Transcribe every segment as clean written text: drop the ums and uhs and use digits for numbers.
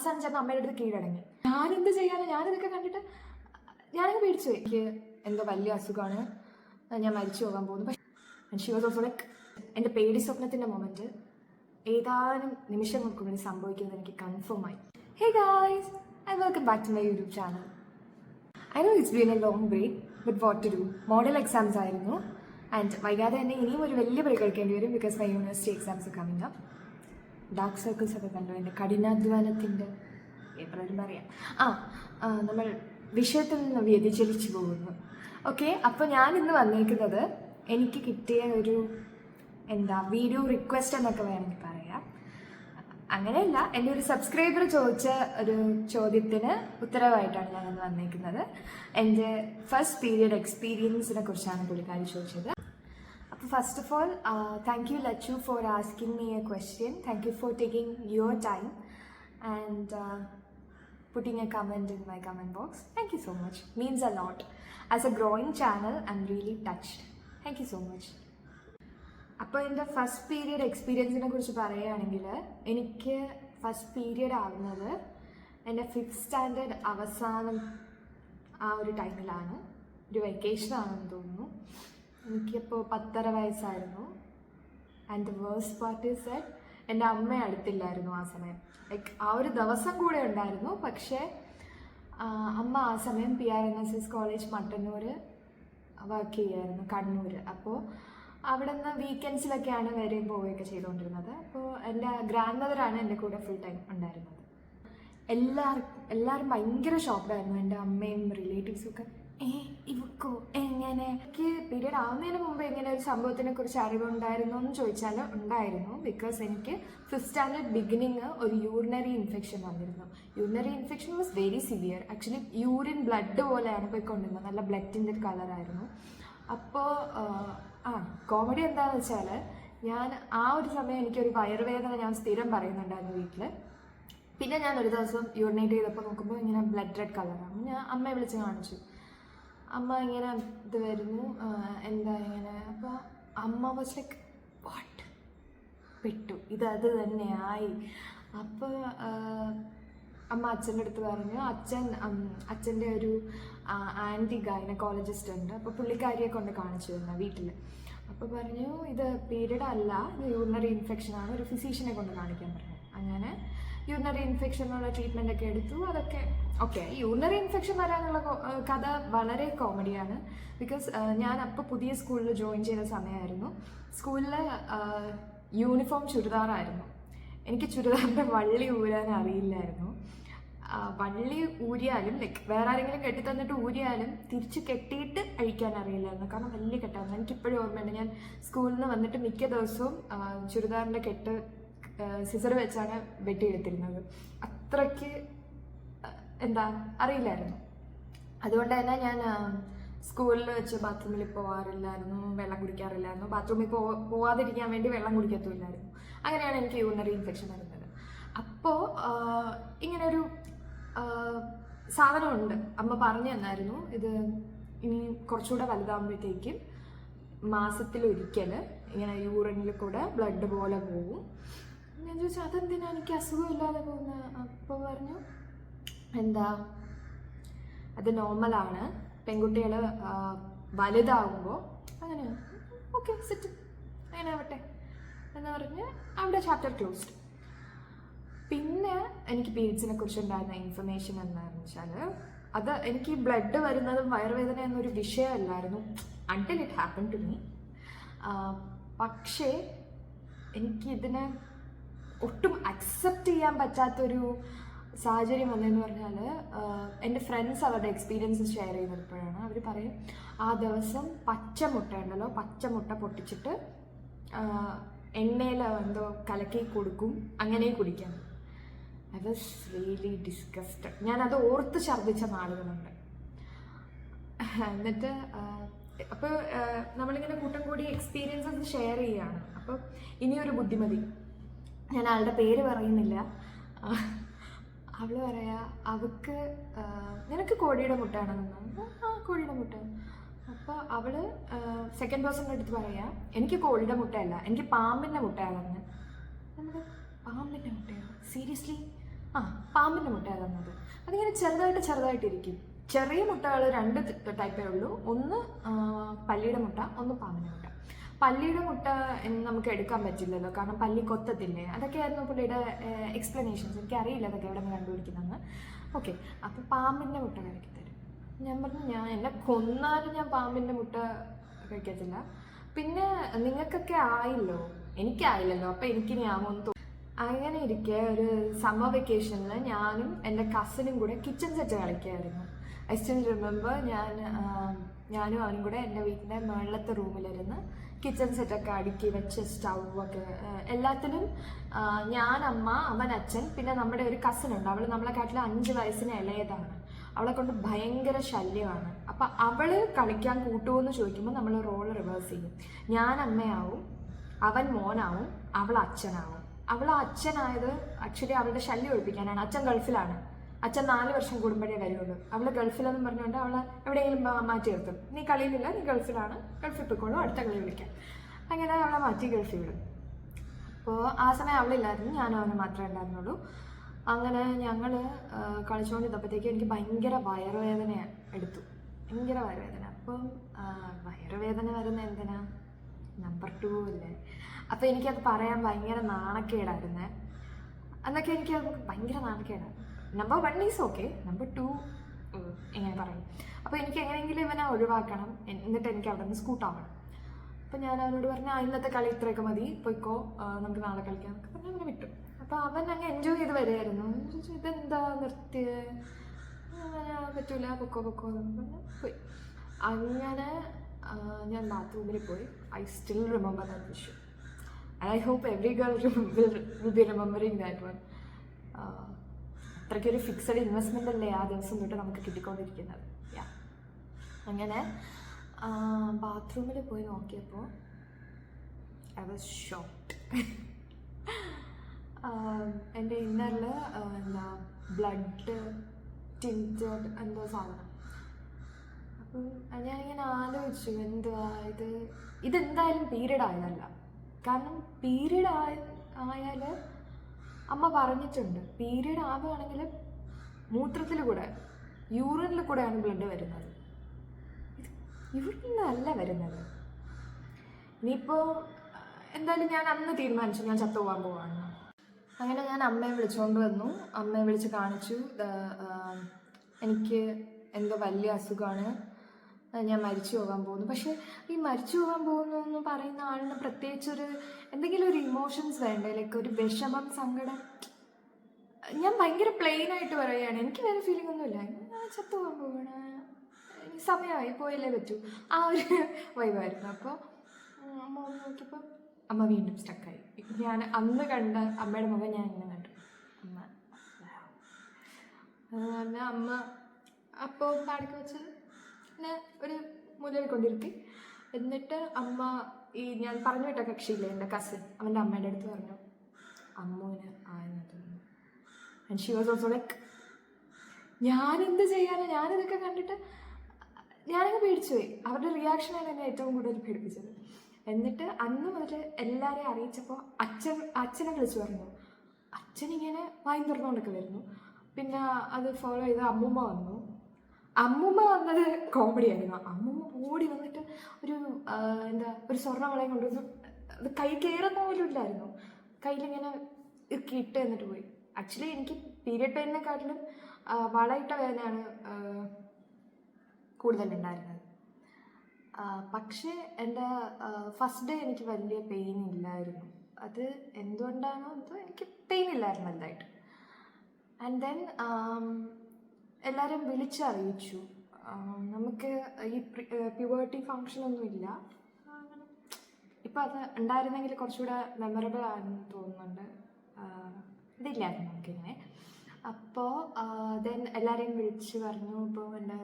അവസാനം ചെന്ന് അമ്മയുടെ അടുത്ത് കീഴടങ്ങി. ഞാനെന്ത് ചെയ്യാനോ, ഞാനിതൊക്കെ കണ്ടിട്ട് ഞാനങ്ങ് പേടിച്ചു. എനിക്ക് എന്തോ വലിയ അസുഖമാണ്, ഞാൻ മരിച്ചു പോകാൻ പോകുന്നു. പക്ഷേ ഷി വാസ് ഓൾസോ ലൈക്ക് എൻ്റെ പേടി സ്വപ്നത്തിൻ്റെ മൊമെൻറ്റ് ഏതാനും നിമിഷങ്ങൾക്കുള്ളിൽ സംഭവിക്കുന്നത് എനിക്ക് കൺഫേം ആയി. Hey guys, and welcome back to my YouTube channel. I know it's been a long break, but what to do. Model exams ആയിരുന്നു ആൻഡ് വൈകാതെ തന്നെ ഇനിയും ഒരു വലിയ ബ്രേക്ക് എടുക്കേണ്ടി വരും because my university exams coming up. Dark circles ഒക്കെ കണ്ടു എൻ്റെ കഠിനാധ്വാനത്തിൻ്റെ എപ്പോഴും പറയാം. നമ്മൾ വിഷയത്തിൽ നിന്ന് വ്യതിചലിച്ചു പോകുന്നു. ഓക്കെ, അപ്പോൾ ഞാൻ ഇന്ന് വന്നിരിക്കുന്നത് എനിക്ക് കിട്ടിയ ഒരു വീഡിയോ റിക്വസ്റ്റ് എന്നൊക്കെ വേണമെങ്കിൽ പറയാം. അങ്ങനെയല്ല, എൻ്റെ ഒരു സബ്സ്ക്രൈബർ ചോദിച്ച ഒരു ചോദ്യത്തിന് ഉത്തരവായിട്ടാണ് ഞാനിന്ന് വന്നിരിക്കുന്നത്. എൻ്റെ ഫസ്റ്റ് പീരിയഡ് എക്സ്പീരിയൻസിനെ കുറിച്ചാണ് പുള്ളിക്കാരി ചോദിച്ചത്. അപ്പോൾ first of all, thank you Lachu four asking me A question. Thank you for taking your time and putting a comment in my comment box. Thank you so much. Means a lot. As a growing channel, I'm really touched. Thank you so much. അപ്പോൾ എൻ്റെ first period എക്സ്പീരിയൻസിനെ കുറിച്ച് പറയുകയാണെങ്കിൽ, എനിക്ക് first period ആവുന്നത് എൻ്റെ 5th standard അവസാനം ആ ഒരു ടൈമിലാണ്. ഒരു വെക്കേഷനാണെന്ന് തോന്നുന്നു. എനിക്കിപ്പോൾ 10.5 വയസ്സായിരുന്നു. And the worst part is that എൻ്റെ അമ്മ അടുത്തില്ലായിരുന്നു ആ സമയം. ലൈക്ക് ആ ഒരു ദിവസം കൂടെ ഉണ്ടായിരുന്നു, പക്ഷേ അമ്മ ആ സമയം PRNSS കോളേജ് മട്ടന്നൂർ വർക്ക് ചെയ്യുമായിരുന്നു, കണ്ണൂർ. അപ്പോൾ അവിടെ നിന്ന് വീക്കെൻഡ്സിലൊക്കെയാണ് വരെയും പോവുകയൊക്കെ ചെയ്തുകൊണ്ടിരുന്നത്. അപ്പോൾ എൻ്റെ ഗ്രാൻഡ് മദറാണ് എൻ്റെ കൂടെ ഫുൾ ടൈം ഉണ്ടായിരുന്നത്. എല്ലാവരും ഭയങ്കര ഷോക്ക്ഡായിരുന്നു, എൻ്റെ അമ്മയും റിലേറ്റീവ്സും ഒക്കെ. ഇവക്കോ എങ്ങനെ? എനിക്ക് പീരിയഡ് ആവുന്നതിന് മുമ്പ് എങ്ങനെ ഒരു സംഭവത്തിനെ കുറിച്ച് അറിവുണ്ടായിരുന്നു എന്ന് ചോദിച്ചാൽ ഉണ്ടായിരുന്നു. ബിക്കോസ് എനിക്ക് 5th സ്റ്റാൻഡേർഡ് ബിഗിനിങ് ഒരു യൂറിനറി ഇൻഫെക്ഷൻ വന്നിരുന്നു. Urinary infection was very severe. Actually urine blood പോലെയാണ് പോയിക്കൊണ്ടിരുന്നത്, നല്ല ബ്ലഡിൻ്റെ കളറായിരുന്നു. അപ്പോൾ കോമഡി എന്താണെന്ന് വെച്ചാൽ, ഞാൻ ആ ഒരു സമയം എനിക്കൊരു വയറുവേദന ഞാൻ സ്ഥിരം പറയുന്നുണ്ടായിരുന്നു വീട്ടിൽ. പിന്നെ ഞാൻ ഒരു ദിവസം യൂറിനേറ്റ് ചെയ്തപ്പോൾ നോക്കുമ്പോൾ ഇങ്ങനെ ബ്ലഡ് റെഡ് കളറാണ്. ഞാൻ അമ്മയെ വിളിച്ച് കാണിച്ചു. അമ്മ ഇങ്ങനെ ഇത് വരുന്നു, എന്താ ഇങ്ങനെ. അപ്പോൾ അമ്മ വാസ് ലൈക്ക് വാട്ട്, പെട്ടു, അത് തന്നെയായി. അപ്പോൾ അമ്മ അച്ഛൻ്റെ അടുത്ത് പറഞ്ഞു. അച്ഛൻ്റെ ഒരു ആൻറ്റി ഗൈനക്കോളജിസ്റ്റ് ഉണ്ട്. അപ്പോൾ പുള്ളിക്കാരിയെ കൊണ്ട് കാണിച്ചു തന്നു വീട്ടിൽ. അപ്പോൾ പറഞ്ഞു ഇത് പീരിയഡ് അല്ല, ഇത് യൂറിനറി ഇൻഫെക്ഷനാണ്, ഒരു ഫിസീഷ്യനെ കൊണ്ട് കാണിക്കാൻ പറഞ്ഞു. അങ്ങനെ യൂറിനറി ഇൻഫെക്ഷനുള്ള ട്രീറ്റ്മെൻ്റ് ഒക്കെ എടുത്തു. അതൊക്കെ ഓക്കെ. യൂറിനറി ഇൻഫെക്ഷൻ വരാനുള്ള കഥ വളരെ കോമഡിയാണ്. ബിക്കോസ് ഞാൻ അപ്പോൾ പുതിയ സ്കൂളിൽ ജോയിൻ ചെയ്ത സമയമായിരുന്നു. സ്കൂളിൽ യൂണിഫോം ചുരിദാറായിരുന്നു. എനിക്ക് ചുരിദാറിൻ്റെ വള്ളി ഊരാൻ അറിയില്ലായിരുന്നു. വള്ളി ഊരിയാലും ലൈക്ക് വേറെ ആരെങ്കിലും കെട്ടിത്തന്നിട്ട് ഊരിയാലും തിരിച്ച് കെട്ടിയിട്ട് അഴിക്കാൻ അറിയില്ലായിരുന്നു, കാരണം വലിയ കെട്ടായിരുന്നു. എനിക്കിപ്പോഴും ഓർമ്മയുണ്ട്, ഞാൻ സ്കൂളിൽ നിന്ന് വന്നിട്ട് മിക്ക ദിവസവും ചുരിദാറിൻ്റെ കെട്ട് സിസർ വെച്ചാണ് വെട്ടിയെടുത്തിരുന്നത്. അത്രയ്ക്ക് അറിയില്ലായിരുന്നു. അതുകൊണ്ട് തന്നെ ഞാൻ സ്കൂളിൽ വെച്ച് ബാത്റൂമിൽ പോകാറില്ലായിരുന്നു, വെള്ളം കുടിക്കാറില്ലായിരുന്നു. ബാത്റൂമിൽ പോവാതിരിക്കാൻ വേണ്ടി വെള്ളം കുടിക്കത്തുമില്ലായിരുന്നു. അങ്ങനെയാണ് എനിക്ക് യൂറിനറി ഇൻഫെക്ഷൻ വരുന്നത്. അപ്പോൾ ഇങ്ങനൊരു സാധനമുണ്ട്, അമ്മ പറഞ്ഞു തന്നായിരുന്നു. ഇത് ഇനി കുറച്ചുകൂടെ വലുതാകുമ്പോഴത്തേക്കും മാസത്തിലൊരിക്കൽ ഇങ്ങനെ യൂറിനിൽ കൂടെ ബ്ലഡ് പോലെ പോകും. ഞാൻ ചോദിച്ചു അതെന്തിനാ, എനിക്ക് അസുഖമില്ലാതെ പോകുന്നത്? അപ്പോൾ പറഞ്ഞു അത് നോർമലാണ്, പെൺകുട്ടികൾ വലുതാകുമ്പോൾ അങ്ങനെ. ഓക്കെ സെറ്റ്, അങ്ങനെ ആവട്ടെ എന്ന് പറഞ്ഞ് അവിടെ ചാപ്റ്റർ ക്ലോസ്ഡ്. പിന്നെ എനിക്ക് പീരീഡ്സിനെ കുറിച്ചുണ്ടായിരുന്ന ഇൻഫർമേഷൻ എന്താണെന്ന് വെച്ചാൽ, അത് എനിക്ക് ബ്ലഡ് വരുന്നതും വയറുവേദന എന്നൊരു വിഷയമല്ലായിരുന്നു until it happen to me. പക്ഷേ എനിക്കിതിനെ ഒട്ടും അക്സെപ്റ്റ് ചെയ്യാൻ പറ്റാത്തൊരു സാഹചര്യം വന്നതെന്ന് പറഞ്ഞാൽ, എൻ്റെ ഫ്രണ്ട്സ് അവരുടെ എക്സ്പീരിയൻസസ് ഷെയർ ചെയ്തപ്പോഴാണ്. അവർ പറയും ആ ദിവസം പച്ചമുട്ട ഉണ്ടല്ലോ, പച്ചമുട്ട പൊട്ടിച്ചിട്ട് എണ്ണയിൽ എന്തോ കലക്കി കൊടുക്കും, അങ്ങനെ കുടിക്കാൻ. I was really ഡിസ്കസ്റ്റഡ്. ഞാനത് ഓർത്ത് ഛർദ്ദിച്ച നാളുകളുണ്ട്. എന്നിട്ട് അപ്പോൾ നമ്മളിങ്ങനെ കൂട്ടം കൂടി എക്സ്പീരിയൻസസ് ഷെയർ ചെയ്യുകയാണ്. അപ്പോൾ ഇനിയൊരു ബുദ്ധിമതി, ഞാൻ ആളുടെ പേര് പറയുന്നില്ല. അവൾ പറയാ അവൾക്ക് നിനക്ക് കോഴിയുടെ മുട്ടയാണെന്ന്. കോഴിയുടെ മുട്ട. അപ്പോൾ അവൾ സെക്കൻഡ് പേഴ്സണിൻ്റെ അടുത്ത് പറയാ എനിക്ക് കോഴിയുടെ മുട്ടയല്ല, എനിക്ക് പാമ്പിൻ്റെ മുട്ടയാണെന്ന്. നമ്മൾ പാമ്പിൻ്റെ മുട്ടയോ? സീരിയസ്ലി? ആ പാമ്പിൻ്റെ മുട്ടയാണ് തന്നത്. അതിങ്ങനെ ചെറുതായിട്ടിരിക്കും. ചെറിയ മുട്ടകൾ 2 ടൈപ്പേ ഉള്ളൂ. ഒന്ന് പല്ലിയുടെ മുട്ട, ഒന്ന് പാമ്പിൻ്റെ മുട്ട. പല്ലിയുടെ മുട്ട നമുക്ക് എടുക്കാൻ പറ്റില്ലല്ലോ, കാരണം പല്ലി കൊത്തത്തില്ലേ. അതൊക്കെയായിരുന്നു പുള്ളിയുടെ എക്സ്പ്ലനേഷൻസ്. എനിക്കറിയില്ല അതൊക്കെ എവിടെ നിന്ന് കണ്ടുപിടിക്കുന്നതെന്ന്. ഓക്കെ, അപ്പോൾ പാമ്പിൻ്റെ മുട്ട കഴിക്കി തരും. ഞാൻ പറഞ്ഞു എന്നെ കൊന്നാലും ഞാൻ പാമ്പിൻ്റെ മുട്ട കഴിക്കത്തില്ല. പിന്നെ നിങ്ങൾക്കൊക്കെ ആയില്ലോ, എനിക്കായില്ലല്ലോ, അപ്പോൾ എനിക്കിനി ആവുമെന്ന് തോന്നുന്നു. അങ്ങനെ ഇരിക്കെ ഒരു സമ്മർ വെക്കേഷനിൽ ഞാനും എൻ്റെ കസിനും കൂടെ കിച്ചൺ സെറ്റ് കളിക്കുകയായിരുന്നു. ഐ സ്റ്റിൽ റിമെമ്പർ, ഞാനും അവനും കൂടെ എൻ്റെ വീട്ടിൻ്റെ മുകളിലത്തെ റൂമിലിരുന്ന് കിച്ചൺ സെറ്റൊക്കെ അടുക്കി വെച്ച് സ്റ്റൗവൊക്കെ എല്ലാത്തിനും ഞാൻ, അമ്മ, അവൻ, അച്ഛൻ, പിന്നെ നമ്മുടെ ഒരു കസിൻ ഉണ്ട്. അവൾ നമ്മളെക്കാട്ടിലും 5 വയസ്സിന് ഇളയതാണ്. അവളെ കൊണ്ട് ഭയങ്കര ശല്യമാണ്. അപ്പം അവൾ കളിക്കാൻ കൂട്ടുമെന്ന് ചോദിക്കുമ്പോൾ നമ്മൾ റോൾ റിവേഴ്സ് ചെയ്യും. ഞാൻ അമ്മയാവും, അവൻ മോനാവും, അവൾ അച്ഛനാവും. അവൾ അച്ഛനായത് ആക്ച്വലി അവളുടെ ശല്യം ഒഴിപ്പിക്കാനാണ്. അച്ഛൻ ഗൾഫിലാണ്. അച്ഛൻ 4 വർഷം കൂടുമ്പോഴേ വരുള്ളൂ. അവൾ ഗൾഫിലെന്നും പറഞ്ഞുകൊണ്ട് അവളെ എവിടെയെങ്കിലും മാറ്റി നിർത്തും. നീ കളിയിലില്ല, നീ ഗൾഫിലാണ്, ഗൾഫിൽ പോയിക്കോളൂ, അടുത്ത കളി വിളിക്കാം. അങ്ങനെ അവളെ മാറ്റി ഗൾഫിൽ വിടും. അപ്പോൾ ആ സമയം അവളില്ലായിരുന്നു, ഞാനും അവന് മാത്രമേ ഉണ്ടായിരുന്നുള്ളൂ. അങ്ങനെ ഞങ്ങൾ കളിച്ചുകൊണ്ടിരുന്നപ്പോഴത്തേക്കും എനിക്ക് ഭയങ്കര വയറുവേദന എടുത്തു. ഭയങ്കര വയറുവേദന. അപ്പം വയറുവേദന വരുന്ന എന്തിനാ, നമ്പർ 2 അല്ലേ. അപ്പോൾ എനിക്കത് പറയാൻ ഭയങ്കര നാണക്കേടായിരുന്നേ. എന്നൊക്കെ എനിക്കത് ഭയങ്കര നാണക്കേടാണ്. നമ്പർ 1 ഈസ് ഓക്കെ, നമ്പർ 2 എങ്ങനെ പറയും. അപ്പോൾ എനിക്ക് എങ്ങനെയെങ്കിലും ഇവനെ ഒഴിവാക്കണം, എന്നിട്ട് എനിക്ക് അവിടെ നിന്ന് സ്കൂട്ടാവണം. അപ്പോൾ ഞാൻ അവനോട് പറഞ്ഞു ഇന്നത്തെ കളി ഇത്രയൊക്കെ മതി, പോയിക്കോ, നമുക്ക് നാളെ കളിക്കാം എന്നൊക്കെ പറഞ്ഞ് അവനെ വിട്ടു. അപ്പോൾ അവൻ അങ്ങ് എൻജോയ് ചെയ്ത് വരികയായിരുന്നു. ഇതെന്താ നിർത്തിയേ, അങ്ങനെ പറ്റൂല, പൊക്കോ എന്ന് പറഞ്ഞ് പോയി. അങ്ങനെ ഞാൻ ബാത്റൂമിൽ പോയി. I still remember that Vishu. And I hope every girl will be remembering that one. അത്രയ്ക്കൊരു ഫിക്സഡ് ഇൻവെസ്റ്റ്മെൻ്റ് അല്ലേ ആ ദിവസം തൊട്ട് നമുക്ക് കിട്ടിക്കൊണ്ടിരിക്കുന്നത്. അങ്ങനെ ബാത്റൂമിൽ പോയി നോക്കിയപ്പോൾ ഐ വാസ് ഷോക്ക്ഡ്. എൻ്റെ ഇന്നറിൽ എന്താ ബ്ലഡ് ടിൻറ്റഡ് എന്തോ സാധനം. അപ്പം ഞാനിങ്ങനെ ആലോചിച്ചു, എന്തുവാ ഇതെന്തായാലും പീരീഡ് ആയതല്ല. കാരണം പീരീഡ് ആയാൽ അമ്മ പറഞ്ഞിട്ടുണ്ട്, പീരീഡ് ആവുകയാണെങ്കിൽ മൂത്രത്തിൽ കൂടെ, യൂറിനിൽ കൂടെയാണ് ബ്ലഡ് വരുന്നത്. യൂറിനല്ല വരുന്നത്. ഇനിയിപ്പോൾ എന്തായാലും ഞാൻ അന്ന് തീരുമാനിച്ചു ഞാൻ ചത്തുപോകാൻ പോവാണ്. അങ്ങനെ ഞാൻ അമ്മയെ വിളിച്ചുകൊണ്ട് വന്നു. അമ്മയെ വിളിച്ച് കാണിച്ചു, എനിക്ക് എന്തോ വലിയ അസുഖമാണ്, ഞാൻ മരിച്ചു പോകാൻ പോകുന്നു. പക്ഷേ ഈ മരിച്ചു പോകാൻ പോകുന്നു എന്ന് പറയുന്ന ആളിന് പ്രത്യേകിച്ചൊരു എന്തെങ്കിലും ഒരു ഇമോഷൻസ് വേണ്ടേ, ലൈക്ക് ഒരു വിഷമം, സങ്കടം. ഞാൻ ഭയങ്കര പ്ലെയിൻ ആയിട്ട് പറയുകയാണ്, എനിക്ക് വേറെ ഫീലിംഗ് ഒന്നുമില്ല, ഞാൻ ചത്തു പോകാൻ പോവാണ്, ഇനി സമയമായി, പോയല്ലേ പറ്റൂ, ആ ഒരു വൈബായിരുന്നു. അപ്പോൾ അമ്മ ഒന്ന് നോക്കിയപ്പോൾ അമ്മ വീണ്ടും സ്റ്റക്കായി. ഞാൻ അന്ന് കണ്ട അമ്മയുടെ മുഖം ഞാൻ ഇങ്ങനെ കണ്ടു. അമ്മ അപ്പോൾ പാടിക്ക് വെച്ച് എന്നെ ഒരു മൂലയിൽ കൊണ്ടിരുത്തി. എന്നിട്ട് അമ്മ ഞാൻ പറഞ്ഞു വിട്ട കക്ഷിയില്ലേ, എൻ്റെ കസിൻ, അവൻ്റെ അമ്മയുടെ അടുത്ത് പറഞ്ഞു അമ്മുവിന് ആയെന്ന് തോന്നുന്നു. And she was also like, ഞാനെന്ത് ചെയ്യാനാണ്, ഞാനിതൊക്കെ കണ്ടിട്ട് ഞാനങ്ങ് പേടിച്ചു പോയി. അവരുടെ റിയാക്ഷനാണ് എന്നെ ഏറ്റവും കൂടുതൽ പേടിപ്പിച്ചത്. എന്നിട്ട് അന്ന് മുതൽ എല്ലാവരെയും അറിയിച്ചപ്പോൾ അച്ഛനെ വിളിച്ചു പറഞ്ഞു. അച്ഛനിങ്ങനെ വായും തുറന്നുകൊണ്ടൊക്കെ വരുന്നു. പിന്നെ അത് ഫോളോ ചെയ്ത് അമ്മൂമ്മ വന്നു. അമ്മൂമ്മ വന്നത് കോമഡി ആയിരുന്നു. അമ്മൂമ്മ ഓടി വന്നിട്ട് ഒരു സ്വർണ്ണവളയും കൊണ്ടുവന്നു. അത് കൈ കയറുന്ന പോലും ഇല്ലായിരുന്നു, കയ്യിലിങ്ങനെ ഇട്ട് എന്നിട്ട് പോയി. ആക്ച്വലി എനിക്ക് പീരിയഡ് പെയിനിനെക്കാട്ടിലും വളയിട്ട വേദനയാണ് കൂടുതലുണ്ടായിരുന്നത്. പക്ഷേ എൻ്റെ ഫസ്റ്റ് ഡേ എനിക്ക് വലിയ പെയിൻ ഇല്ലായിരുന്നു. അത് എന്തുകൊണ്ടാണോ എന്തോ എനിക്ക് പെയിൻ ഇല്ലായിരുന്നു വലുതായിട്ട്. ആൻഡ് ദെൻ എല്ലാവരും വിളിച്ചറിയിച്ചു. നമുക്ക് ഈ പ്യൂബർട്ടി ഫങ്ഷനൊന്നും ഇല്ല. ഇപ്പം അത് ഉണ്ടായിരുന്നെങ്കിൽ കുറച്ചുകൂടെ മെമ്മറബിൾ ആണെന്ന് തോന്നുന്നുണ്ട്. ഇതില്ലായിരുന്നു നമുക്കിങ്ങനെ. അപ്പോൾ ദെൻ എല്ലാവരെയും വിളിച്ച് പറഞ്ഞു. ഇപ്പോൾ എൻ്റെ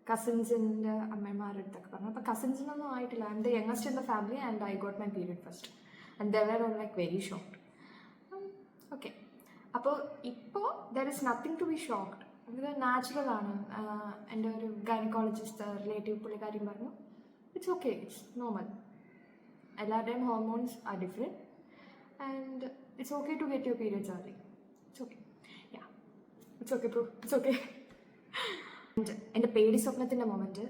കസിൻസിൻ്റെ അമ്മമാരുടെ അടുത്തൊക്കെ പറഞ്ഞു. അപ്പോൾ കസിൻസിനൊന്നും ആയിട്ടില്ല. I'm the youngest in the family and I got my period first and they were on like very shocked. Okay, അപ്പോൾ ഇപ്പോൾ there is nothing to be shocked. ഇത് നാച്ചുറലാണ്. എൻ്റെ ഒരു ഗൈനക്കോളജിസ്റ്റ് റിലേറ്റീവ് പുള്ളിക്കാരിയും പറഞ്ഞു ഇറ്റ്സ് ഓക്കെ, ഇറ്റ്സ് നോർമൽ. എല്ലാവരുടെയും hormones are different and it's okay to get your periods early. It's okay. It's okay bro, it's okay. എൻ്റെ പേടി സ്വപ്നത്തിൻ്റെ മൊമെൻറ്റ്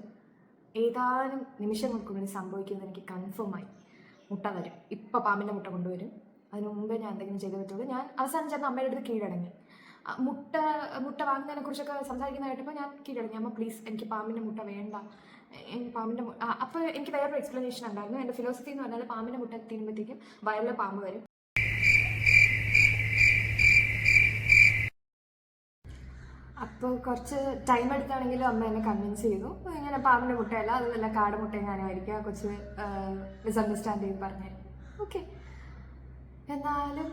ഏതാനും നിമിഷങ്ങൾക്കുള്ളിൽ സംഭവിക്കുന്നത് എനിക്ക് കൺഫേമായി. മുട്ട വരും, ഇപ്പം പാമ്പിൻ്റെ മുട്ട കൊണ്ടുവരും. അതിന് മുമ്പേ ഞാൻ എന്തെങ്കിലും ചെയ്തു പറ്റുള്ളൂ. ഞാൻ അവസാനം ചേർന്ന് അമ്മയുടെ അടുത്ത് കീഴടങ്ങി. മുട്ട വാങ്ങുന്നതിനെ കുറിച്ചൊക്കെ സംസാരിക്കുന്ന കേട്ടപ്പോൾ ഞാൻ കീഴടങ്ങി. അമ്മ പ്ലീസ്, എനിക്ക് പാമ്പിൻ്റെ മുട്ട വേണ്ട, പാമ്പിൻ്റെ അപ്പോൾ എനിക്ക് വേറൊരു എക്സ്പ്ലനേഷൻ ഉണ്ടായിരുന്നു. എൻ്റെ ഫിലോസഫി എന്ന് പറഞ്ഞാൽ പാമ്പിൻ്റെ മുട്ട തിന്നുമ്പോഴത്തേക്കും വയറിൽ പാമ്പ് വരും. അപ്പോൾ കുറച്ച് ടൈം എടുത്താണെങ്കിലും അമ്മ എന്നെ കൺവിൻസ് ചെയ്തു. ഇങ്ങനെ പാമ്പിൻ്റെ മുട്ടയല്ല, അത് വല്ല കാട് മുട്ടയെങ്ങാനുമായിരിക്കും, കൊച്ച് മിസ്അണ്ടർസ്റ്റാൻഡ് ചെയ്ത് പറഞ്ഞു. ഓക്കെ, എന്നാലും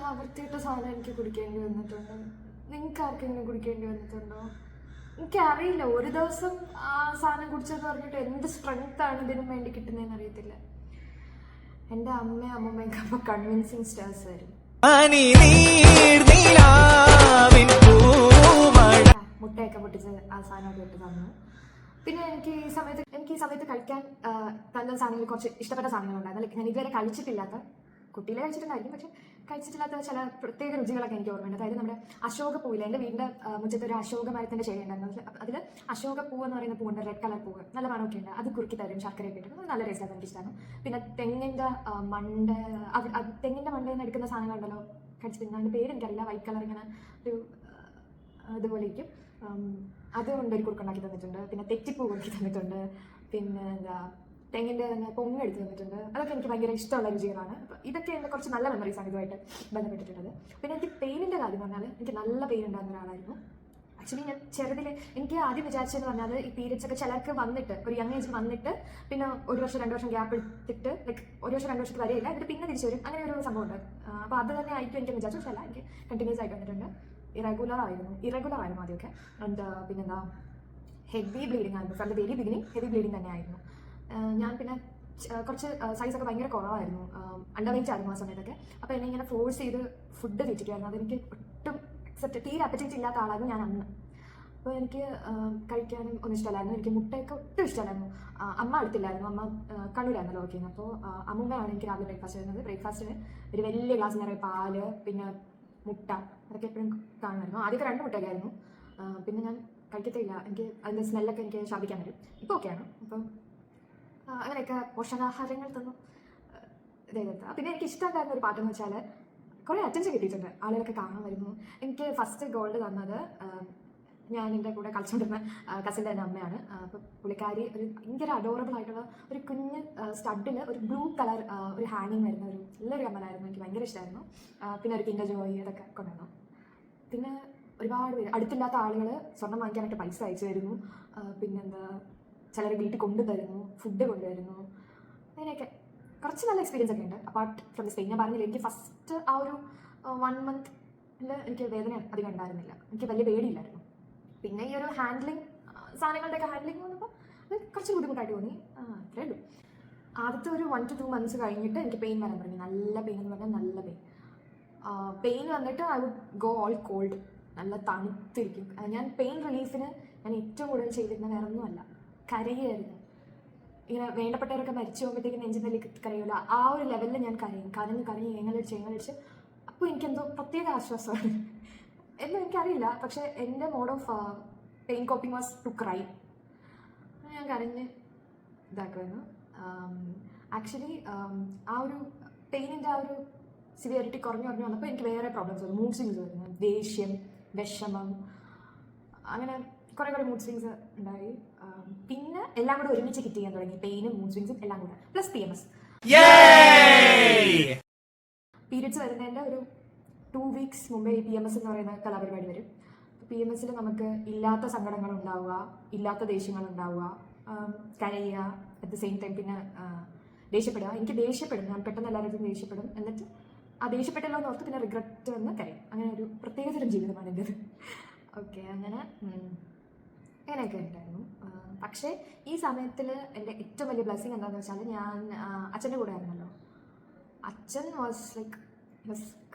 ആ വൃത്തിയിട്ട സാധനം എനിക്ക് കുടിക്കേണ്ടി വന്നിട്ടുണ്ട്. നിങ്ങൾക്ക് ആർക്കെങ്കിലും കുടിക്കേണ്ടി വന്നിട്ടുണ്ടോ? എനിക്കറിയില്ല, ഒരു ദിവസം ആ സാധനം കുടിച്ചെന്ന് പറഞ്ഞിട്ട് എന്ത് സ്ട്രെങ്ത്താണ് ഇതിനും വേണ്ടി കിട്ടുന്നതെന്ന് അറിയത്തില്ല. എൻ്റെ അമ്മയും അമ്മമ്മയൊക്കെ അപ്പോൾ കൺവിൻസിങ് സ്റ്റാർസ് ആയിരുന്നു. മുട്ടയൊക്കെ പൊട്ടിച്ച് ആ സാധനമൊക്കെ ഇട്ട് തന്നു. പിന്നെ എനിക്ക് ഈ സമയത്ത് കഴിക്കാൻ തന്ന സാധനങ്ങൾ കുറച്ച് ഇഷ്ടപ്പെട്ട സാധനങ്ങളുണ്ടായിരുന്നു. ലൈക്ക് ഞാൻ ഇതുവരെ കഴിച്ചിട്ടില്ലാത്ത, കുട്ടിയിലെ കഴിച്ചിട്ടുണ്ടായിരിക്കും, പക്ഷെ കഴിച്ചിട്ടില്ലാത്ത ചില പ്രത്യേക രുചികളൊക്കെ എനിക്ക് ഓർമ്മയുണ്ട്. അതായത് നമ്മുടെ അശോക പൂവില്ല, എൻ്റെ വീടിൻ്റെ മുറ്റത്ത് ഒരു അശോക മരത്തിൻ്റെ ചെടിയുണ്ടായിരുന്നു. അതിൽ അശോക പൂവ് എന്ന് പറയുന്ന പൂവുണ്ട്, റെഡ് കളർ പൂവ്, നല്ല മണമൊക്കെ ഉണ്ട്. അത് കുറുക്കി തരും, ശർക്കരയൊക്കെ ഇട്ടിട്ട് നല്ല ടേസ്റ്റാണ്, എനിക്കിഷ്ടമാണ്. പിന്നെ തെങ്ങിൻ്റെ മണ്ടയിൽ നിന്ന് എടുക്കുന്ന സാധനങ്ങളുണ്ടല്ലോ, കഴിച്ചിട്ടുണ്ട്. അതിൻ്റെ പേര് എനിക്കറിയില്ല, വൈറ്റ് കളർ ഇങ്ങനെ ഒരു ഇതുപോലെ ഇരിക്കും. അതുകൊണ്ട് ഒരു കുറുക്കുണ്ടാക്കി തന്നിട്ടുണ്ട്. പിന്നെ തെറ്റിപ്പൂ കുറുക്കി തന്നിട്ടുണ്ട്. പിന്നെ എന്താ തെങ്ങിൻ്റെ തന്നെ പൊങ്ങെടുത്ത് തന്നിട്ടുണ്ട്. അതൊക്കെ എനിക്ക് ഭയങ്കര ഇഷ്ടമുള്ള രുചികളാണ്. അപ്പോൾ ഇതൊക്കെ എൻ്റെ കുറച്ച് നല്ല മെമ്മറീസാണ് ഇതുമായിട്ട് ബന്ധപ്പെട്ടിട്ടുള്ളത്. പിന്നെ എനിക്ക് പെയിനിൻ്റെ കാര്യം പറഞ്ഞാൽ എനിക്ക് നല്ല പെയിൻ ഉണ്ടാകുന്ന ഒരാളായിരുന്നു. ആക്ച്വലി ഞാൻ ചെറുതിൽ എനിക്ക് ആദ്യം വിചാരിച്ചതെന്ന് പറഞ്ഞാൽ ഈ പീരിയഡ്സ് ഒക്കെ ചിലർക്ക് വന്നിട്ട് ഒരു യങ് ഏജിൽ വന്നിട്ട് പിന്നെ 1 വർഷം 2 വർഷം ഗ്യാപ്പ് എടുത്തിട്ട് ലൈക്ക് 1 വർഷം 2 വർഷത്തിൽ വരെയില്ല, എന്നിട്ട് പിന്നെ തിരിച്ചു വരും, അങ്ങനെ ഒരു സംഭവം ഉണ്ട്. അപ്പോൾ അത് തന്നെ ആയിരിക്കും എനിക്ക് വിചാരിച്ചു. പക്ഷേ അല്ല, എനിക്ക് കണ്ടിന്യൂസ് ആയിട്ട് വന്നിട്ടുണ്ട്. ഇറഗുലർ ആയിരുന്നു ആദ്യമൊക്കെ. ആൻഡ് പിന്നെന്താ ഹെവി ബ്ലീഡിങ് ആയിരുന്നു. From the very beginning heavy bleeding തന്നെ ആയിരുന്നു. ഞാൻ പിന്നെ കുറച്ച് സൈസൊക്കെ ഭയങ്കര കുറവായിരുന്നു, അണ്ടർ വെയിറ്റ് ആയിരുന്നു ആ സമയത്തൊക്കെ. അപ്പോൾ എന്നെ ഇങ്ങനെ ഫോഴ്സ് ചെയ്ത് ഫുഡ് തീറ്റിക്കുമായിരുന്നു. അതെനിക്ക് ഒട്ടും തീരെ അപ്പറ്റൈറ്റ് ഇല്ലാത്ത ആളായിരുന്നു ഞാൻ അന്ന്. അപ്പോൾ എനിക്ക് കഴിക്കാനും ഒന്നും ഇഷ്ടമല്ലായിരുന്നു. എനിക്ക് മുട്ടയൊക്കെ ഒട്ടും ഇഷ്ടമല്ലായിരുന്നു. അമ്മ അടുത്തില്ലായിരുന്നു, അമ്മ കണ്ണൂരായിരുന്നല്ലോ വർക്ക് ചെയ്യുന്നത്. അപ്പോൾ അമ്മൂമ്മയാണ് എനിക്ക് രാവിലെ ബ്രേക്ക്ഫാസ്റ്റ് വരുന്നത്. ബ്രേക്ക്ഫാസ്റ്റിന് ഒരു വലിയ ഗ്ലാസ് നിറയെ പാല്, പിന്നെ മുട്ട, അതൊക്കെ എപ്പോഴും കാണുമായിരുന്നു. ആദ്യമൊക്കെ 2 മുട്ടയൊക്കെ ആയിരുന്നു. പിന്നെ ഞാൻ കഴിക്കത്തില്ല, എനിക്ക് അതിൻ്റെ സ്മെല്ലൊക്കെ എനിക്ക് ശാപിക്കാൻ വരും. ഇപ്പോൾ ഓക്കെയാണ്. അപ്പം അങ്ങനെയൊക്കെ പോഷകാഹാരങ്ങൾ തന്നു ഇതെടുത്ത. പിന്നെ എനിക്ക് ഇഷ്ടമുണ്ടായിരുന്ന ഒരു പാട്ടെന്ന് വെച്ചാൽ കുറേ അറ്റൻഷൻ കിട്ടിയിട്ടുണ്ട്, ആളുകളൊക്കെ കാണാൻ വരുന്നു. എനിക്ക് ഫസ്റ്റ് ഗോൾഡ് തന്നത് ഞാൻ എൻ്റെ കൂടെ കളിച്ചുകൊണ്ടിരുന്ന കസിൻ്റെ തന്നെ അമ്മയാണ്. അപ്പോൾ പുള്ളിക്കാരി ഒരു ഭയങ്കര അഡോറബിൾ ആയിട്ടുള്ള ഒരു കുഞ്ഞ് സ്റ്റഡിൽ ഒരു ബ്ലൂ കളർ ഒരു ഹാങ്ങിങ് വരുന്ന ഒരു നല്ലൊരു കമ്മലായിരുന്നു, എനിക്ക് ഭയങ്കര ഇഷ്ടമായിരുന്നു. പിന്നെ ഒരു കിൻഡർ ജോയ് അതൊക്കെ കൊണ്ടുവന്നു. പിന്നെ ഒരുപാട് പേര്, അടുത്തില്ലാത്ത ആളുകൾ സ്വർണ്ണം വാങ്ങിക്കാനായിട്ട് പൈസ അയച്ചു തരുന്നു. പിന്നെന്താ ചിലർ വീട്ടിൽ കൊണ്ടുതരുന്നു, ഫുഡ് കൊണ്ടുവരുന്നു. അങ്ങനെയൊക്കെ കുറച്ച് നല്ല എക്സ്പീരിയൻസ് ഒക്കെ ഉണ്ട്. Apart from the Spain. ഞാൻ പറഞ്ഞില്ല, എനിക്ക് ഫസ്റ്റ് ആ ഒരു 1 മന്തിൽ എനിക്ക് വേദന അധികം ഉണ്ടായിരുന്നില്ല, എനിക്ക് വലിയ പേടിയില്ലായിരുന്നു. പിന്നെ ഈ ഒരു ഹാൻഡ്ലിങ്, സാധനങ്ങളുടെയൊക്കെ ഹാൻഡ്ലിങ് വന്നപ്പോൾ അത് കുറച്ച് ബുദ്ധിമുട്ടായിട്ട് തോന്നി, അത്രേ ഉള്ളൂ. ആദ്യത്തെ ഒരു 1 to 2 months കഴിഞ്ഞിട്ട് എനിക്ക് പെയിൻ വരാൻ തുടങ്ങി. നല്ല പെയിൻ എന്ന് പറഞ്ഞാൽ നല്ല പെയിൻ വന്നിട്ട് I would go all cold, നല്ല തണുത്തിരിക്കും. ഞാൻ പെയിൻ റിലീഫിന് ഞാൻ ഏറ്റവും കൂടുതൽ ചെയ്തിരുന്ന വേറെ ഒന്നുമല്ല, കരയുമായിരുന്നു. ഇങ്ങനെ വേണ്ടപ്പെട്ടവരൊക്കെ മരിച്ചു പോകുമ്പോഴത്തേക്കും നെഞ്ചിനെല്ലിക്ക് കരയില്ല, ആ ഒരു ലെവലിൽ ഞാൻ കരഞ്ഞ് ഏങ്ങലടിച്ച്. അപ്പോൾ എനിക്കെന്തോ പ്രത്യേക ആശ്വാസമാണ് എന്നും എനിക്കറിയില്ല. പക്ഷേ എൻ്റെ mode of pain coping was to cry. ഞാൻ കരഞ്ഞ് ഇതാക്കുമായിരുന്നു. ആക്ച്വലി ആ ഒരു പെയിനിൻ്റെ ആ ഒരു സിവിയറിറ്റി കുറഞ്ഞു വന്നപ്പോൾ എനിക്ക് വേറെ പ്രോബ്ലംസ് വന്നു. മൂഡ് സ്വിങ്സ് വരുന്നു, ദേഷ്യം, വിഷമം, അങ്ങനെ കുറേ മൂഡ് സ്വിങ്സ് ഉണ്ടായി. പിന്നെ എല്ലാം കൂടെ ഒരുമിച്ച് ഹിറ്റ് ചെയ്യാൻ തുടങ്ങി, പെയിനും മൂഡ് സ്വിങ്സും എല്ലാം കൂടെ, പ്ലസ് PMS. പീരിയഡ്സ് വരുന്നതിൻ്റെ ഒരു 2 weeks മുമ്പേ ഈ PMS എന്ന് പറയുന്ന കലാപരിപാടി വരും. PMSൽ നമുക്ക് ഇല്ലാത്ത സങ്കടങ്ങളുണ്ടാവുക, ഇല്ലാത്ത ദേഷ്യങ്ങളുണ്ടാവുക, കരയുക, അറ്റ് ദ സെയിം ടൈം പിന്നെ ദേഷ്യപ്പെടുക. എനിക്ക് ദേഷ്യപ്പെടും, ഞാൻ പെട്ടെന്ന് എല്ലാവരും ദേഷ്യപ്പെടും. എന്നിട്ട് ആ ദേഷ്യപ്പെട്ടല്ലോ എന്ന് ഓർത്ത് പിന്നെ റിഗ്രറ്റ് വന്ന് കരയും. അങ്ങനെ ഒരു പ്രത്യേകതരം ജീവിതമാണ് എൻ്റെത്. ഓക്കെ, അങ്ങനെയൊക്കെ ഉണ്ടായിരുന്നു. പക്ഷേ ഈ സമയത്തിൽ എൻ്റെ ഏറ്റവും വലിയ ബ്ലെസ്സിങ് എന്താണെന്ന് വെച്ചാൽ, ഞാൻ അച്ഛൻ്റെ കൂടെ ആയിരുന്നല്ലോ. അച്ഛൻ വാസ്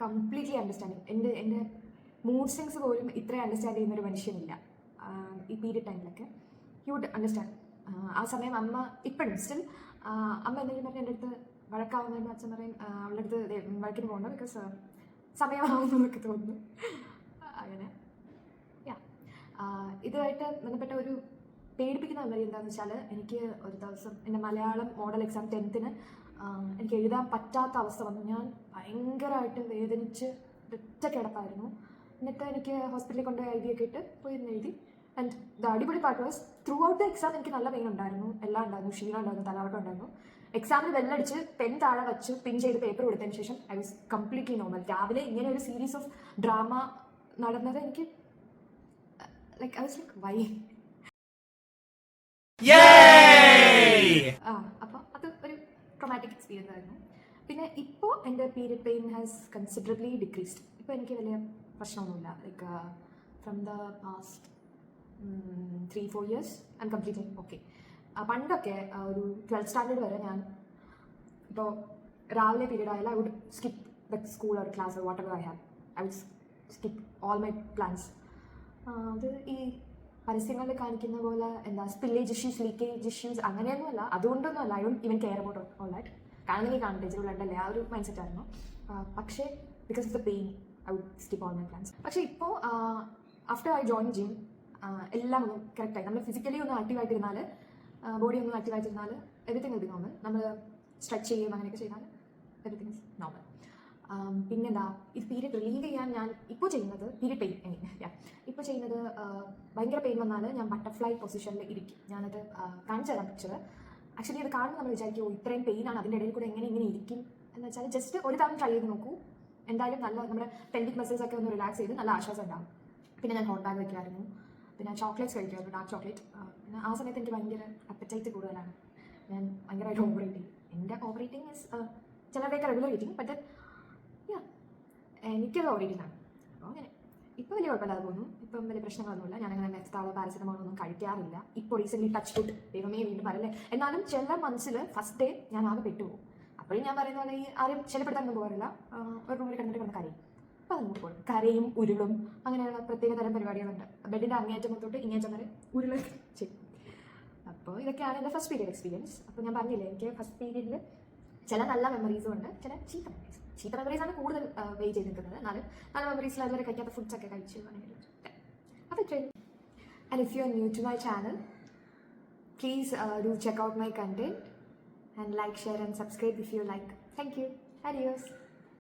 കംപ്ലീറ്റ്ലി അണ്ടർസ്റ്റാൻഡിങ്. എൻ്റെ മൂഡ് സ്വിങ്സ് പോലും ഇത്രയും അണ്ടർസ്റ്റാൻഡ് ചെയ്യുന്നൊരു മനുഷ്യനില്ല ഈ പീരിയഡ് ടൈമിലൊക്കെ. He would understand. ആ സമയം അമ്മ ഇപ്പോഴും സ്റ്റിൽ അമ്മ എന്തെങ്കിലും പറഞ്ഞാൽ എൻ്റെ അടുത്ത് വഴക്കാവുന്നതിന് അച്ഛൻ പറയും അവളുടെ അടുത്ത് വഴക്കിന് പോകണ്ട, ബിക്കോസ് സമയമാവുന്നതൊക്കെ തോന്നുന്നു. അങ്ങനെ ഇതുമായിട്ട് ബന്ധപ്പെട്ട ഒരു പേടിപ്പിക്കുന്ന മെമ്മറി എന്താണെന്ന് വെച്ചാൽ, എനിക്ക് ഒരു ദിവസം എൻ്റെ മലയാളം മോഡൽ എക്സാം 10th എനിക്ക് എഴുതാൻ പറ്റാത്ത അവസ്ഥ വന്നു. ഞാൻ ഭയങ്കരമായിട്ട് വേദനിച്ച് ഒറ്റ കിടപ്പായിരുന്നു. എന്നിട്ട് എനിക്ക് ഹോസ്പിറ്റലിൽ കൊണ്ടുപോയി എഴുതിയൊക്കെ ഇട്ട് പോയി എഴുതി. ആൻഡ് ദ അടിപൊളി part was through out the exam എനിക്ക് നല്ല പെയിൻ ഉണ്ടായിരുന്നു, എല്ലാം ഉണ്ടായിരുന്നു, ക്ഷീണം ഉണ്ടായിരുന്നു, തലവട്ടം ഉണ്ടായിരുന്നു. എക്സാമിന് ബെല്ലടിച്ച് പെൻ താഴെ വെച്ച് പിൻ ചെയ്ത് പേപ്പർ കൊടുത്തതിന് ശേഷം ഐ വാസ് കംപ്ലീറ്റ്ലി നോർമൽ. രാവിലെ ഇങ്ങനെ ഒരു സീരീസ് ഓഫ് ഡ്രാമ നടന്നത് എനിക്ക് like I was like why. അപ്പോൾ അത് ഒരു ട്രോമാറ്റിക് എക്സ്പീരിയൻസ് ആയിരുന്നു. പിന്നെ ഇപ്പോൾ എൻ്റെ period pain has considerably decreased. ഇപ്പോൾ എനിക്ക് വലിയ പ്രശ്നമൊന്നുമില്ല. Like from the past 3-4 years I am completely okay. പണ്ടൊക്കെ ഒരു 12th സ്റ്റാൻഡേർഡ് വരെ ഞാൻ ഇപ്പോൾ രാവിലെ പീരീഡ് ആയാലും I would skip the school or class or whatever I have. I would skip all my plans. അത് ഈ പരസ്യങ്ങളിൽ കാണിക്കുന്ന പോലെ എന്താ സ്പില്ലേജ് ഇഷ്യൂസ്, ലീക്കേജ് ഇഷ്യൂസ് അങ്ങനെയൊന്നുമല്ല, അതുകൊണ്ടൊന്നുമല്ല. I don't even care about all that. കാണുന്നെങ്കിൽ കാണട്ടെ, ഇച്ചിരി ഉള്ളതല്ലേ, ആ ഒരു മൈൻഡ് സെറ്റ് ആയിരുന്നു. പക്ഷേ because of the pain I would skip all my plans. പക്ഷേ ഇപ്പോൾ ആഫ്റ്റർ ഐ ജോയിൻ ജിം എല്ലാം ഒന്ന് കറക്റ്റായി. നമ്മൾ ഫിസിക്കലി ഒന്ന് ആക്റ്റീവായിട്ടിരുന്നാൽ, ബോഡി ഒന്ന് ആക്റ്റീവായിട്ടിരുന്നാൽ എവറിത്തിങ് വിൽ ബി നോർമൽ. നമ്മൾ സ്ട്രെച്ച് ചെയ്യും അങ്ങനെയൊക്കെ ചെയ്താൽ എവറിത്തിങ് ഇസ് നോർമൽ. പിന്നെന്താ, ഇത് പീരിയഡ് റിലീവ് ചെയ്യാൻ ഞാൻ ഇപ്പോൾ ചെയ്യുന്നത്, പീരിയഡ് പെയിൻ ഇപ്പോൾ ചെയ്യുന്നത്, ഭയങ്കര പെയിൻ വന്നാൽ ഞാൻ ബട്ടർഫ്ലൈ പൊസിഷനിൽ ഇരിക്കും. ഞാനത് കാണിച്ചു തരാൻ പിക്ചർ. ആക്ച്വലി അത് കാണുമ്പോൾ നമ്മൾ വിചാരിക്കും ഇത്രയും പെയിനാണ്, അതിൻ്റെ ഇടയിൽ കൂടെ എങ്ങനെ ഇരിക്കും എന്ന് വെച്ചാൽ ജസ്റ്റ് ഒരു തവണ ട്രൈ ചെയ്ത് നോക്കൂ. എന്തായാലും നല്ല നമ്മുടെ പെൽവിക് മസിൽസ് ഒക്കെ ഒന്ന് റിലാക്സ് ചെയ്ത് നല്ല ആശ്വാസം ഉണ്ടാകും. പിന്നെ ഞാൻ ഹോട്ട് ബാഗ് വയ്ക്കുമായിരുന്നു, പിന്നെ ചോക്ലേറ്റ്സ് കഴിക്കുമായിരുന്നു, ഡാർക്ക് ചോക്ലേറ്റ്. പിന്നെ ആ സമയത്ത് എനിക്ക് ഭയങ്കര അപ്പറ്റൈറ്റ് കൂടുതലാണ്. ഞാൻ ഭയങ്കരമായിട്ട് ഓവറേറ്റ് ചെയ്യും. എൻ്റെ ഓവറേറ്റിംഗ് ഇസ് ചിലരുടെയൊക്കെ റെഗുലർ ഈറ്റിംഗ്, ബട്ട് എനിക്കത് ഓവറേറ്റിംഗ് ആണ്. അപ്പോൾ അങ്ങനെ ഇപ്പോൾ വലിയ കുഴപ്പമില്ലാതെ പോകുന്നു. ഇപ്പം വലിയ പ്രശ്നങ്ങളൊന്നുമില്ല. ഞാനങ്ങനെ മെഫ്താളോ പാരസെറ്റമോളൊന്നും കഴിക്കാറില്ല. ഇപ്പോൾ റീസെൻ്റ്ലി ടച്ച് ഫുഡ് ദൈവമേ വീണ്ടും പറയല്ലേ. എന്നാലും ചില മനസ്സിൽ ഫസ്റ്റ് ഡേ ഞാൻ ആകെ പെട്ടുപോകും. അപ്പോഴും ഞാൻ പറയുന്ന പോലെ ഈ ആരും ശല്യപ്പെടുത്താനൊന്നും പോകാറില്ല. ഒരു റൂമിൽ കിടന്നിട്ട് കിടന്ന് കരയും. അപ്പോൾ അത് നമുക്ക് പോകും. കരയും ഉരുളും അങ്ങനെയുള്ള പ്രത്യേക തരം പരിപാടികളുണ്ട്. ബെഡിൻ്റെ അങ്ങേയറ്റം തൊട്ട് ഇങ്ങേയറ്റം വരെ ഉരുൾ ചെയ്യും. അപ്പോൾ ഇതൊക്കെയാണ് എൻ്റെ ഫസ്റ്റ് പീരിയഡ് എക്സ്പീരിയൻസ്. അപ്പോൾ ഞാൻ പറഞ്ഞില്ലേ, എനിക്ക് ഫസ്റ്റ് പീരിയഡിൽ ചില നല്ല മെമ്മറീസും ഉണ്ട്, ചില ചീത്ത മെമ്മറീസാണ് കൂടുതൽ വെയിറ്റ് ചെയ്ത് നിൽക്കുന്നത്. എന്നാലും നല്ല മെമ്മറീസിൽ അതുവരെ കഴിക്കാത്ത ഫുഡ്സൊക്കെ കഴിച്ചു അങ്ങനെ. അപ്പോൾ ഇത്രയും. And if you are new to my channel, please do check out my content and like, share and subscribe if you like. Thank you. Adios.